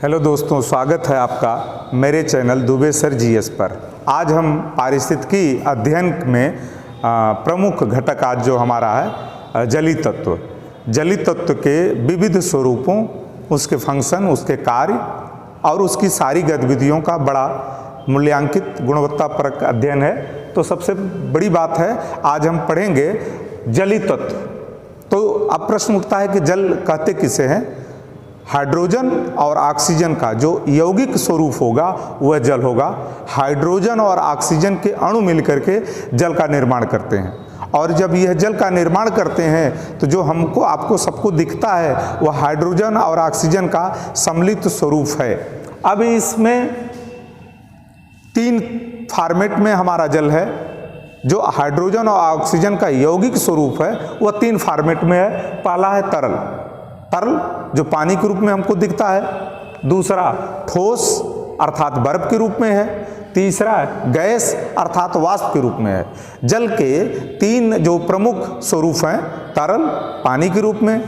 Hello दोस्तों, स्वागत है आपका मेरे चैनल दुबे सर जीएस पर। आज हम पारिस्थितिकी अध्ययन में प्रमुख घटक आज जो हमारा है जलीय तत्व। जलीय तत्व के विविध स्वरूपों, उसके फंक्शन, उसके कार्य और उसकी सारी गतिविधियों का बड़ा मूल्यांकित गुणवत्तापरक अध्ययन है। तो सबसे बड़ी बात है, आज हम पढ़ेंगे जलीय तत्व। तो अब प्रश्न उठता है कि जल कहते किसे हैं? हाइड्रोजन और ऑक्सीजन का जो यौगिक स्वरूप होगा वह जल होगा। हाइड्रोजन और ऑक्सीजन के अणु मिलकर के जल का निर्माण करते हैं, और जब यह जल का निर्माण करते हैं तो जो हमको आपको सबको दिखता है वह हाइड्रोजन और ऑक्सीजन का सम्मिलित स्वरूप है। अब इसमें तीन फॉर्मेट में हमारा जल है। जो हाइड्रोजन और ऑक्सीजन का यौगिक स्वरूप है वह तीन फॉर्मेट में है। पहला है तरल, तरल जो पानी के रूप में हमको दिखता है। दूसरा ठोस अर्थात बर्फ के रूप में है। तीसरा गैस अर्थात वाष्प के रूप में है। जल के तीन जो प्रमुख स्वरूप हैं, तरल पानी के रूप में,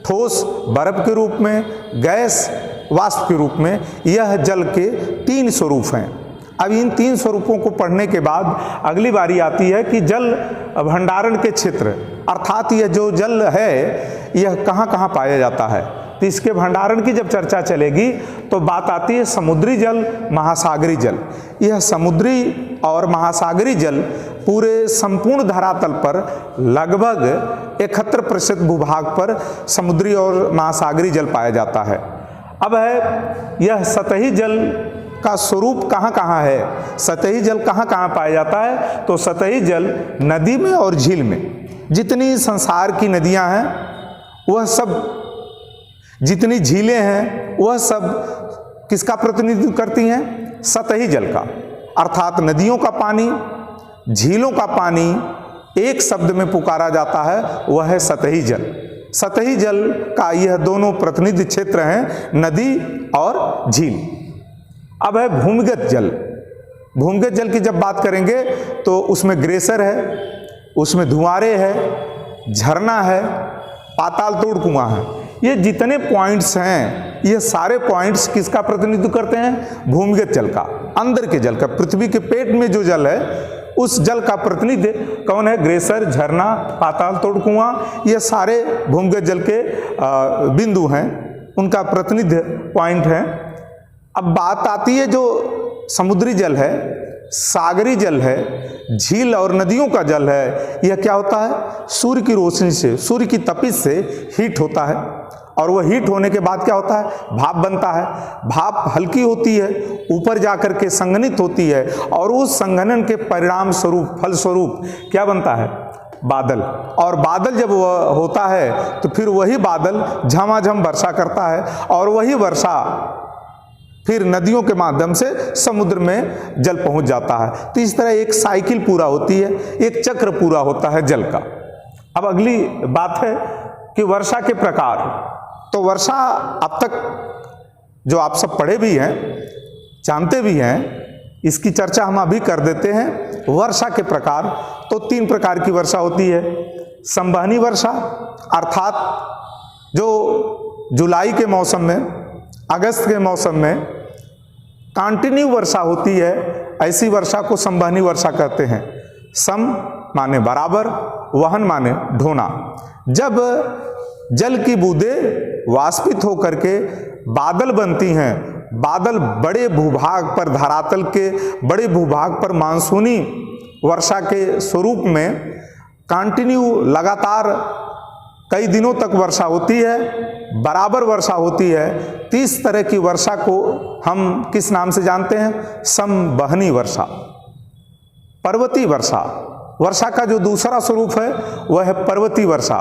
ठोस बर्फ के रूप में, गैस वाष्प के रूप में, यह जल के तीन स्वरूप हैं। अब इन तीन स्वरूपों को पढ़ने के बाद अगली बारी आती है कि जल भंडारण के क्षेत्र अर्थात यह जो जल है यह कहाँ कहाँ पाया जाता है। तो इसके भंडारण की जब चर्चा चलेगी तो बात आती है समुद्री जल, महासागरी जल। यह समुद्री और महासागरी जल पूरे संपूर्ण धरातल पर लगभग 71% भूभाग पर समुद्री और महासागरी जल पाया जाता है। अब है यह सतही जल का स्वरूप कहाँ कहाँ है, सतही जल कहाँ कहाँ पाया जाता है? तो सतही जल नदी में और झील में। जितनी संसार की नदियाँ हैं वह सब, जितनी झीलें हैं वह सब किसका प्रतिनिधित्व करती हैं? सतही जल का। अर्थात नदियों का पानी, झीलों का पानी एक शब्द में पुकारा जाता है, वह है सतही जल। सतही जल का यह दोनों प्रतिनिधि क्षेत्र हैं, नदी और झील। अब है भूमिगत जल। भूमिगत जल की जब बात करेंगे तो उसमें ग्लेशियर है, उसमें धुआरे है, झरना है, पाताल तोड़ कुआं है। ये जितने पॉइंट्स हैं ये सारे पॉइंट्स किसका प्रतिनिधित्व करते हैं? भूमिगत जल का, अंदर के जल का। पृथ्वी के पेट में जो जल है उस जल का प्रतिनिधि कौन है? ग्लेशियर, झरना, पाताल तोड़ कुआं, ये सारे भूमिगत जल के बिंदु हैं, उनका प्रतिनिधि पॉइंट है। अब बात आती है जो समुद्री जल है, सागरी जल है, झील और नदियों का जल है, यह क्या होता है? सूर्य की रोशनी से, सूर्य की तपिश से हीट होता है, और वह हीट होने के बाद क्या होता है? भाप बनता है। भाप हल्की होती है, ऊपर जाकर के संघनित होती है, और उस संघनन के परिणाम स्वरूप, फल स्वरूप क्या बनता है? बादल। और बादल जब वह होता है तो फिर वही बादल झमाझम वर्षा करता है, और वही वर्षा फिर नदियों के माध्यम से समुद्र में जल पहुंच जाता है। तो इस तरह एक साइकिल पूरा होती है, एक चक्र पूरा होता है जल का। अब अगली बात है कि वर्षा के प्रकार। तो वर्षा अब तक जो आप सब पढ़े भी हैं, जानते भी हैं, इसकी चर्चा हम अभी कर देते हैं। वर्षा के प्रकार तो तीन प्रकार की वर्षा होती है। संवहनी वर्षा अर्थात जो जुलाई के मौसम में, अगस्त के मौसम में कंटिन्यू वर्षा होती है, ऐसी वर्षा को संवहनी वर्षा कहते हैं। सम माने बराबर, वहन माने ढोना। जब जल की बूंदें वाष्पित होकर के बादल बनती हैं, बादल बड़े भूभाग पर, धरातल के बड़े भूभाग पर मानसूनी वर्षा के स्वरूप में कंटिन्यू लगातार कई दिनों तक वर्षा होती है, बराबर वर्षा होती है। 30 तरह की वर्षा को हम किस नाम से जानते हैं? संवहनी वर्षा। पर्वतीय वर्षा, वर्षा का जो दूसरा स्वरूप है वह है पर्वतीय वर्षा।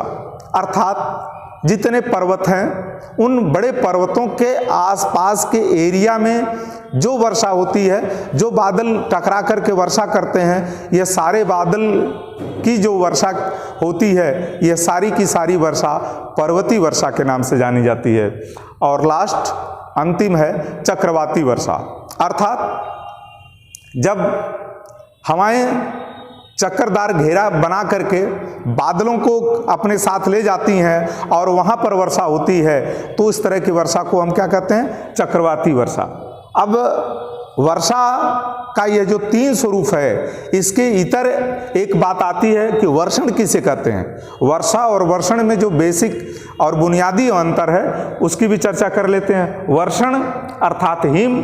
अर्थात जितने पर्वत हैं उन बड़े पर्वतों के आसपास के एरिया में जो वर्षा होती है, जो बादल टकरा करके वर्षा करते हैं, ये सारे बादल की जो वर्षा होती है, यह सारी की सारी वर्षा पर्वतीय वर्षा के नाम से जानी जाती है। और लास्ट अंतिम है चक्रवाती वर्षा। अर्थात जब हवाएं चक्करदार घेरा बना करके बादलों को अपने साथ ले जाती हैं और वहाँ पर वर्षा होती है, तो इस तरह की वर्षा को हम क्या कहते हैं? चक्रवाती वर्षा। अब वर्षा का यह जो 3 स्वरूप है, इसके इतर एक बात आती है कि वर्षण किसे कहते हैं। वर्षा और वर्षण में जो बेसिक और बुनियादी अंतर है उसकी भी चर्चा कर लेते हैं। वर्षण अर्थात हिम,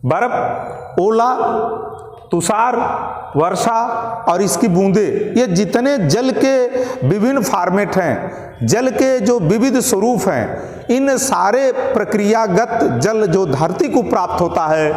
बर्फ, ओला, तुषार, वर्षा और इसकी बूंदे, ये जितने जल के विभिन्न फॉर्मेट हैं, जल के जो विविध स्वरूप हैं, इन सारे प्रक्रियागत जल जो धरती को प्राप्त होता है,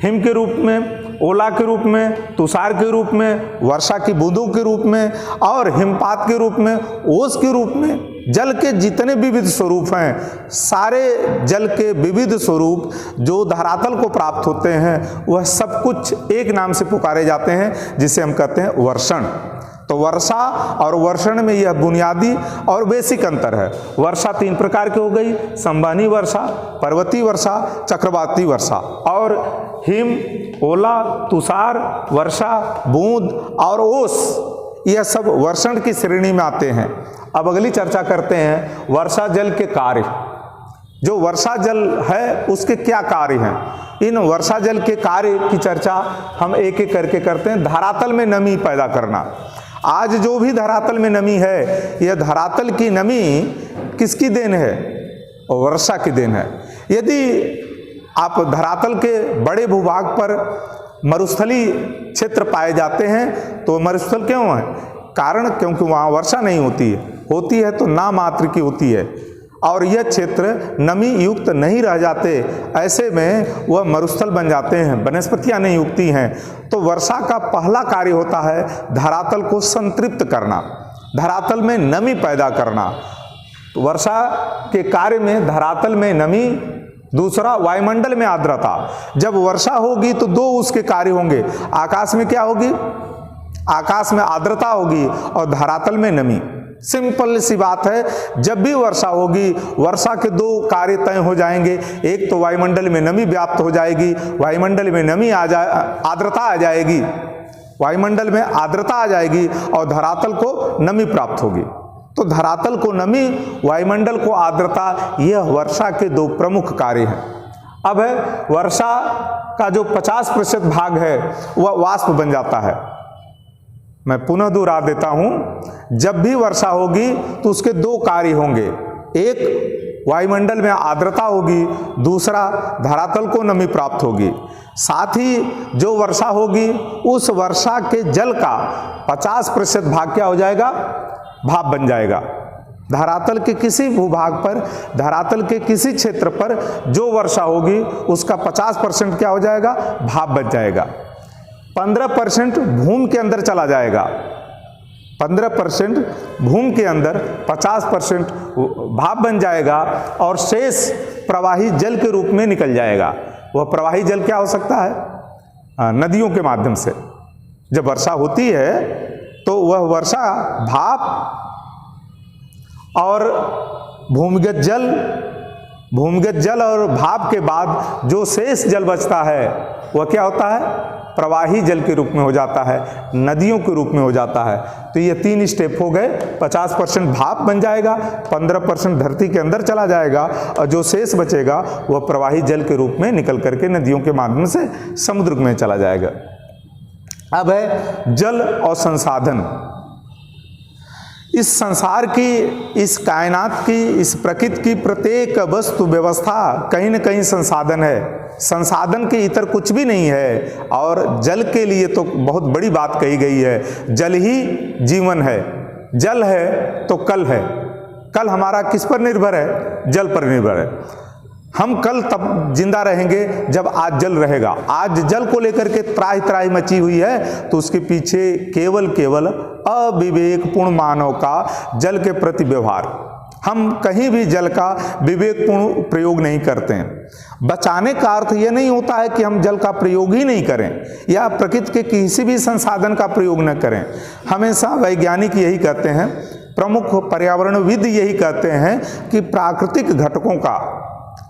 हिम के रूप में, ओला के रूप में, तुषार के रूप में, वर्षा की बूंदों के रूप में और हिमपात के रूप में, ओस के रूप में, जल के जितने विविध स्वरूप हैं, सारे जल के विविध स्वरूप जो धरातल को प्राप्त होते हैं, वह सब कुछ एक नाम से पुकारे जाते हैं, जिसे हम कहते हैं वर्षण। तो वर्षा और वर्षण में यह बुनियादी और बेसिक अंतर है। वर्षा 3 प्रकार की हो गई, संवहनी वर्षा, पर्वतीय वर्षा, चक्रवाती वर्षा। और हिम, ओला, तुषार, वर्षा, बूंद और ओस, यह सब वर्षण की श्रेणी में आते हैं। अब अगली चर्चा करते हैं वर्षा जल के कार्य। जो वर्षा जल है उसके क्या कार्य हैं? इन वर्षा जल के कार्य की चर्चा हम एक एक करके करते हैं। धरातल में नमी पैदा करना। आज जो भी धरातल में नमी है, यह धरातल की नमी किसकी देन है? वर्षा की देन है। यदि आप धरातल के बड़े भूभाग पर मरुस्थली क्षेत्र पाए जाते हैं, तो मरुस्थल क्यों है? कारण क्योंकि वहाँ वर्षा नहीं होती है तो नामात्र की होती है और यह क्षेत्र नमी युक्त नहीं रह जाते, ऐसे में वह मरुस्थल बन जाते हैं, वनस्पतियाँ नहीं उगती हैं। तो वर्षा का पहला कार्य होता है धरातल को संतृप्त करना, धरातल में नमी पैदा करना। तो वर्षा के कार्य में धरातल में नमी, दूसरा वायुमंडल में आर्द्रता। जब वर्षा होगी तो 2 उसके कार्य होंगे। आकाश में क्या होगी? आकाश में आर्द्रता होगी और धरातल में नमी। सिंपल सी बात है, जब भी वर्षा होगी, वर्षा के 2 कार्य तय हो जाएंगे। एक तो वायुमंडल में नमी व्याप्त हो जाएगी, वायुमंडल में नमी आर्द्रता आ जाएगी, वायुमंडल में आर्द्रता आ जाएगी और धरातल को नमी प्राप्त होगी। तो धरातल को नमी, वायुमंडल को आर्द्रता, यह वर्षा के 2 प्रमुख कार्य हैं। अब है वर्षा का जो 50% भाग है वह वाष्प बन जाता है। मैं पुनः दोहरा देता हूं, जब भी वर्षा होगी तो उसके 2 कार्य होंगे। एक, वायुमंडल में आर्द्रता होगी, दूसरा धरातल को नमी प्राप्त होगी। साथ ही जो वर्षा होगी उस वर्षा के जल का 50% भाग क्या हो जाएगा? भाप बन जाएगा। धरातल के किसी भूभाग पर, धरातल के किसी क्षेत्र पर जो वर्षा होगी उसका 50% क्या हो जाएगा? भाप बन जाएगा। 15% भूमि के अंदर चला जाएगा, 15% भूमि के अंदर, 50% भाप बन जाएगा और शेष प्रवाही जल के रूप में निकल जाएगा। वह प्रवाही जल क्या हो सकता है? नदियों के माध्यम से। जब वर्षा होती है तो वह वर्षा भाप और भूमिगत जल और भाप के बाद जो शेष जल बचता है वह क्या होता है? प्रवाही जल के रूप में हो जाता है, नदियों के रूप में हो जाता है। तो ये 3 स्टेप हो गए। 50% भाप बन जाएगा, 15% धरती के अंदर चला जाएगा और जो शेष बचेगा वह प्रवाही जल के रूप में निकल करके नदियों के माध्यम से समुद्र में चला जाएगा। अब है जल और संसाधन। इस संसार की, इस कायनात की, इस प्रकृति की प्रत्येक वस्तु व्यवस्था कहीं न कहीं संसाधन है। संसाधन के इतर कुछ भी नहीं है और जल के लिए तो बहुत बड़ी बात कही गई है, जल ही जीवन है। जल है तो कल है। कल हमारा किस पर निर्भर है? जल पर निर्भर है। हम कल तब जिंदा रहेंगे जब आज जल रहेगा। आज जल को लेकर के त्राही त्राही मची हुई है, तो उसके पीछे केवल अविवेकपूर्ण मानव का जल के प्रति व्यवहार। हम कहीं भी जल का विवेकपूर्ण प्रयोग नहीं करते हैं। बचाने का अर्थ यह नहीं होता है कि हम जल का प्रयोग ही नहीं करें या प्रकृति के किसी भी संसाधन का प्रयोग न करें। हमेशा वैज्ञानिक यही कहते हैं, प्रमुख पर्यावरणविद यही कहते हैं कि प्राकृतिक घटकों का,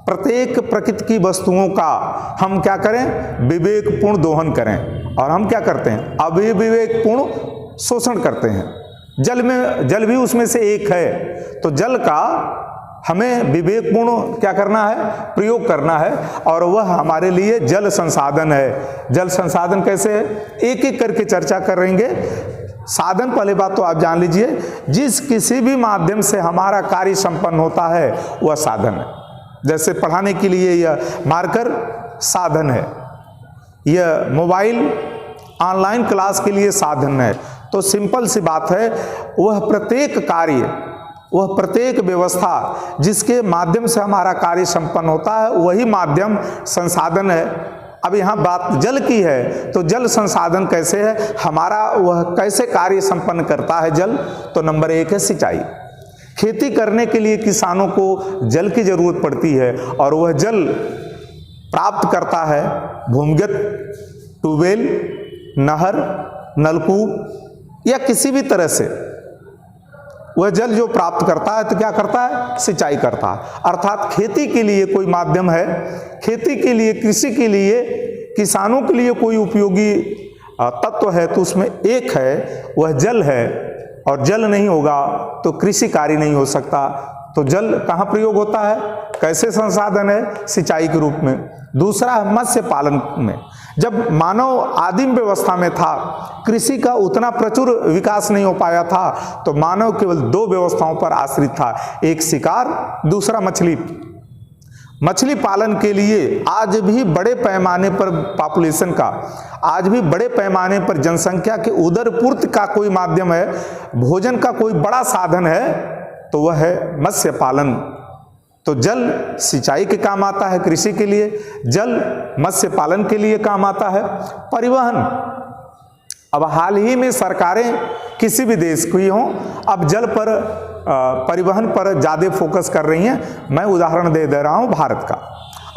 प्रत्येक प्रकृति की वस्तुओं का हम क्या करें? विवेकपूर्ण दोहन करें। और हम क्या करते हैं, अविवेकपूर्ण शोषण करते हैं। जल भी उसमें से एक है, तो जल का हमें विवेकपूर्ण क्या करना है, प्रयोग करना है, और वह हमारे लिए जल संसाधन है। जल संसाधन कैसे है, एक एक करके चर्चा करेंगे। साधन, पहले बात तो आप जान लीजिए, जिस किसी भी माध्यम से हमारा कार्य संपन्न होता है वह साधन है। जैसे पढ़ाने के लिए यह मार्कर साधन है, यह मोबाइल ऑनलाइन क्लास के लिए साधन है। तो सिंपल सी बात है, वह प्रत्येक कार्य, वह प्रत्येक व्यवस्था जिसके माध्यम से हमारा कार्य संपन्न होता है वही माध्यम संसाधन है। अब यहाँ बात जल की है, तो जल संसाधन कैसे है, हमारा वह कैसे कार्य संपन्न करता है जल। तो नंबर 1 है सिंचाई। खेती करने के लिए किसानों को जल की जरूरत पड़ती है, और वह जल प्राप्त करता है भूमिगत ट्यूबवेल, नहर, नलकूप या किसी भी तरह से। वह जल जो प्राप्त करता है तो क्या करता है, सिंचाई करता है। अर्थात खेती के लिए कोई माध्यम है, खेती के लिए, कृषि के लिए, किसानों के लिए कोई उपयोगी तत्व है, तो उसमें एक है, वह जल है। और जल नहीं होगा तो कृषि कार्य नहीं हो सकता। तो जल कहाँ प्रयोग होता है, कैसे संसाधन है, सिंचाई के रूप में। दूसरा है मत्स्य पालन में। जब मानव आदिम व्यवस्था में था, कृषि का उतना प्रचुर विकास नहीं हो पाया था, तो मानव केवल 2 व्यवस्थाओं पर आश्रित था, एक शिकार, दूसरा मछली। मछली पालन के लिए आज भी बड़े पैमाने पर पॉपुलेशन का, आज भी बड़े पैमाने पर जनसंख्या के उदरपूर्ति का कोई माध्यम है, भोजन का कोई बड़ा साधन है, तो वह है मत्स्य पालन। तो जल सिंचाई के काम आता है कृषि के लिए, जल मत्स्य पालन के लिए काम आता है। परिवहन, अब हाल ही में सरकारें किसी भी देश की हों, अब जल पर परिवहन पर ज़्यादा फोकस कर रही हैं। मैं उदाहरण दे रहा हूं भारत का।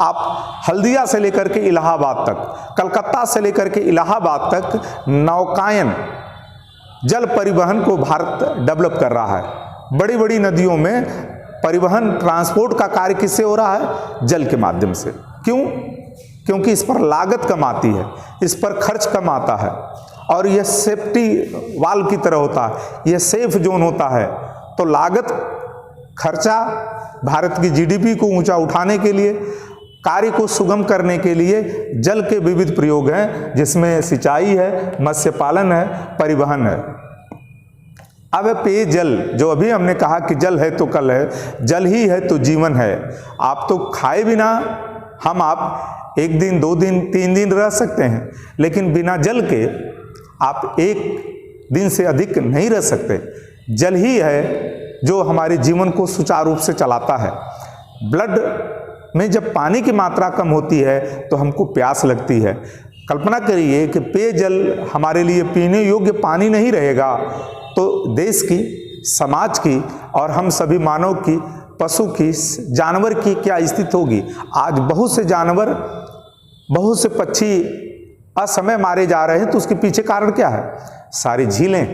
आप हल्दिया से लेकर के इलाहाबाद तक, कलकत्ता से लेकर के इलाहाबाद तक नौकायन जल परिवहन को भारत डेवलप कर रहा है। बड़ी बड़ी नदियों में परिवहन, ट्रांसपोर्ट का कार्य किससे हो रहा है, जल के माध्यम से। क्यों? क्योंकि इस पर लागत कम आती है, इस पर खर्च कम आता है, और यह सेफ्टी वाल्व की तरह होता है, यह सेफ जोन होता है। तो लागत, खर्चा, भारत की जीडीपी को ऊंचा उठाने के लिए, कार्य को सुगम करने के लिए जल के विविध प्रयोग हैं, जिसमें सिंचाई है, मत्स्य पालन है, परिवहन है। अब पेयजल, जो अभी हमने कहा कि जल है तो कल है, जल ही है तो जीवन है। आप तो खाए बिना आप 1 दिन, 2 दिन, 3 दिन रह सकते हैं, लेकिन बिना जल के आप 1 दिन से अधिक नहीं रह सकते। जल ही है जो हमारे जीवन को सुचारू रूप से चलाता है। ब्लड में जब पानी की मात्रा कम होती है तो हमको प्यास लगती है। कल्पना करिए कि पेयजल हमारे लिए पीने योग्य पानी नहीं रहेगा, तो देश की, समाज की और हम सभी मानव की, पशु की, जानवर की क्या स्थिति होगी। आज बहुत से जानवर, बहुत से पक्षी असमय मारे जा रहे हैं, तो उसके पीछे कारण क्या है, सारी झीलें,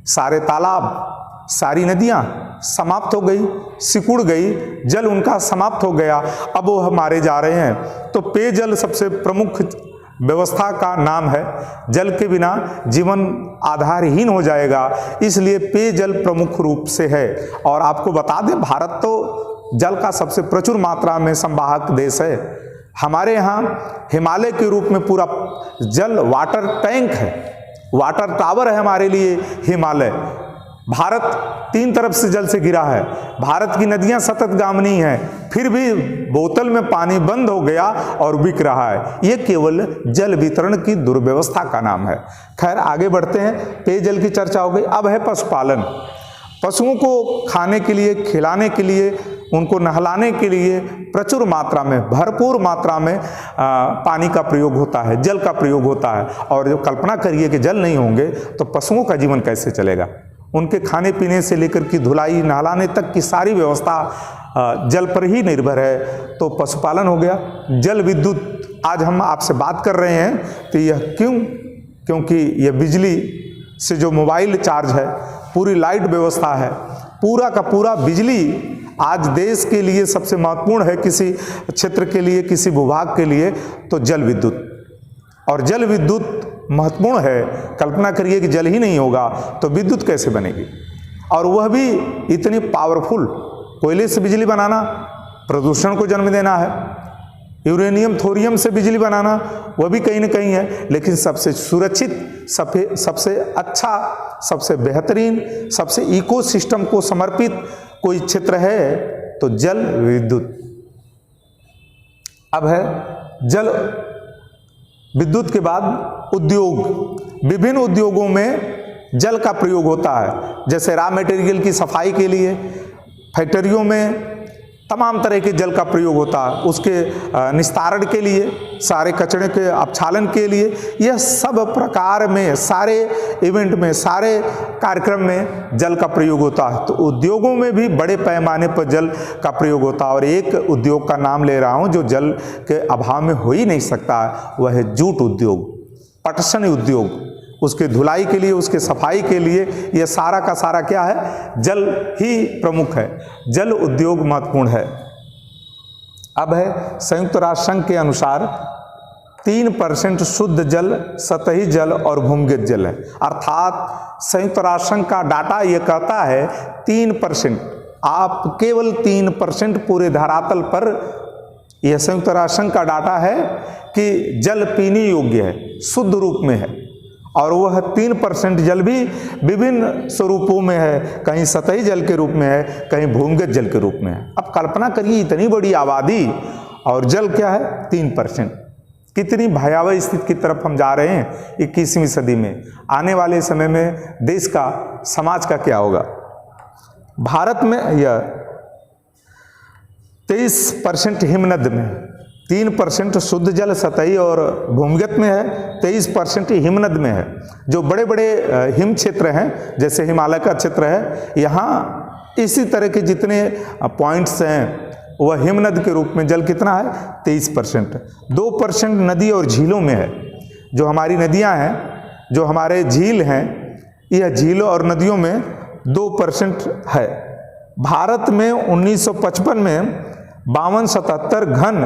सारे तालाब, सारी नदियां समाप्त हो गई, सिकुड़ गई, जल उनका समाप्त हो गया, अब वो मारे जा रहे हैं। तो पेयजल सबसे प्रमुख व्यवस्था का नाम है। जल के बिना जीवन आधारहीन हो जाएगा, इसलिए पेयजल प्रमुख रूप से है। और आपको बता दें, भारत तो जल का सबसे प्रचुर मात्रा में संवाहक देश है। हमारे यहाँ हिमालय के रूप में पूरा जल वाटर टैंक है, वाटर टावर है हमारे लिए हिमालय। भारत 3 तरफ से जल से घिरा है, भारत की नदियां सततगामिनी हैं, फिर भी बोतल में पानी बंद हो गया और बिक रहा है। ये केवल जल वितरण की दुर्व्यवस्था का नाम है। खैर, आगे बढ़ते हैं। पेयजल की चर्चा हो गई, अब है पशुपालन। पशुओं को खाने के लिए, खिलाने के लिए, उनको नहलाने के लिए प्रचुर मात्रा में, भरपूर मात्रा में पानी का प्रयोग होता है, जल का प्रयोग होता है। और जो कल्पना करिए कि जल नहीं होंगे तो पशुओं का जीवन कैसे चलेगा। उनके खाने पीने से लेकर की धुलाई, नहलाने तक की सारी व्यवस्था जल पर ही निर्भर है। तो पशुपालन हो गया। जल विद्युत, आज हम आपसे बात कर रहे हैं तो यह क्यों? क्योंकि यह बिजली से जो मोबाइल चार्ज है, पूरी लाइट व्यवस्था है, पूरा का पूरा बिजली आज देश के लिए सबसे महत्वपूर्ण है, किसी क्षेत्र के लिए, किसी भूभाग के लिए, तो जल विद्युत। और जल विद्युत महत्वपूर्ण है। कल्पना करिए कि जल ही नहीं होगा तो विद्युत कैसे बनेगी, और वह भी इतनी पावरफुल। कोयले से बिजली बनाना प्रदूषण को जन्म देना है, यूरेनियम थोरियम से बिजली बनाना वह भी कहीं ना कहीं है, लेकिन सबसे सुरक्षित, सबसे अच्छा, सबसे बेहतरीन, सबसे इकोसिस्टम को समर्पित कोई क्षेत्र है तो जल विद्युत। अब है जल विद्युत के बाद उद्योग। विभिन्न उद्योगों में जल का प्रयोग होता है, जैसे रॉ मटेरियल की सफाई के लिए, फैक्ट्रियों में तमाम तरह के जल का प्रयोग होता है, उसके निस्तारण के लिए, सारे कचरे के अपक्षालन के लिए। यह सब प्रकार में, सारे इवेंट में, सारे कार्यक्रम में जल का प्रयोग होता है। तो उद्योगों में भी बड़े पैमाने पर जल का प्रयोग होता है, और एक उद्योग का नाम ले रहा हूँ जो जल के अभाव में हो ही नहीं सकता, वह है जूट उद्योग, पटसन उद्योग। उसके धुलाई के लिए, उसके सफाई के लिए यह सारा का सारा क्या है, जल ही प्रमुख है। जल उद्योग महत्वपूर्ण है। अब है संयुक्त राष्ट्र संघ के अनुसार 3% शुद्ध जल सतही जल और भूमिगत जल है। अर्थात संयुक्त राष्ट्र संघ का डाटा यह कहता है 3%, आप केवल 3% पूरे धरातल पर, यह संयुक्त राष्ट्र संघ का डाटा है कि जल पीने योग्य है, शुद्ध रूप में है, और वह 3% जल भी विभिन्न स्वरूपों में है, कहीं सतही जल के रूप में है, कहीं भूमिगत जल के रूप में है। अब कल्पना करिए इतनी बड़ी आबादी और जल क्या है 3%। कितनी भयावह स्थिति की तरफ हम जा रहे हैं 21वीं सदी में। आने वाले समय में देश का, समाज का क्या होगा। भारत में यह 23% हिमनद में, 3% शुद्ध जल सतही और भूमिगत में है, 23% हिमनद में है। जो बड़े बड़े हिम क्षेत्र हैं, जैसे हिमालय का क्षेत्र है, यहाँ इसी तरह के जितने पॉइंट्स हैं वह हिमनद के रूप में जल कितना है 23%। 2% नदी और झीलों में है। जो हमारी नदियाँ हैं, जो हमारे झील हैं, यह झीलों और नदियों में 2% है। भारत में 1955 में 5277 घन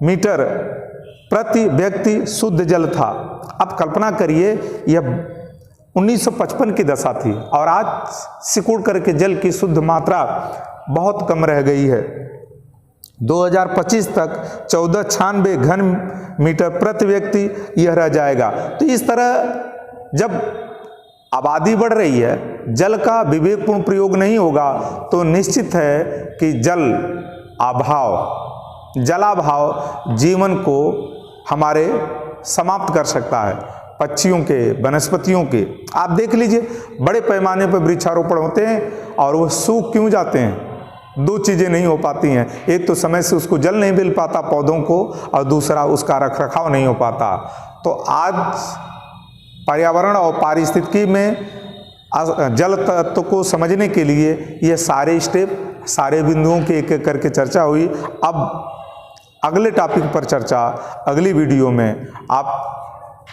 मीटर प्रति व्यक्ति शुद्ध जल था। अब कल्पना करिए यह 1955 की दशा थी, और आज सिकुड़ करके जल की शुद्ध मात्रा बहुत कम रह गई है। 2025 तक 1496 घन मीटर प्रति व्यक्ति यह रह जाएगा। तो इस तरह जब आबादी बढ़ रही है, जल का विवेकपूर्ण प्रयोग नहीं होगा तो निश्चित है कि जलाभाव जीवन को हमारे समाप्त कर सकता है। पक्षियों के, वनस्पतियों के, आप देख लीजिए बड़े पैमाने पर वृक्षारोपण होते हैं और वो सूख क्यों जाते हैं। 2 चीज़ें नहीं हो पाती हैं, एक तो समय से उसको जल नहीं मिल पाता पौधों को, और दूसरा उसका रखरखाव नहीं हो पाता। तो आज पर्यावरण और पारिस्थितिकी में जल तत्व को समझने के लिए ये सारे स्टेप, सारे बिंदुओं की एक एक करके चर्चा हुई। अब अगले टॉपिक पर चर्चा अगली वीडियो में। आप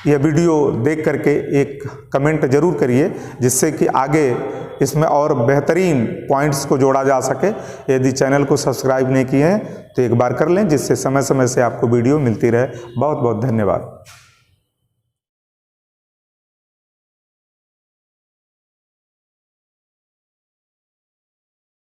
यह वीडियो देख करके एक कमेंट जरूर करिए, जिससे कि आगे इसमें और बेहतरीन पॉइंट्स को जोड़ा जा सके। यदि चैनल को सब्सक्राइब नहीं किए हैं तो एक बार कर लें, जिससे समय समय से आपको वीडियो मिलती रहे। बहुत बहुत धन्यवाद।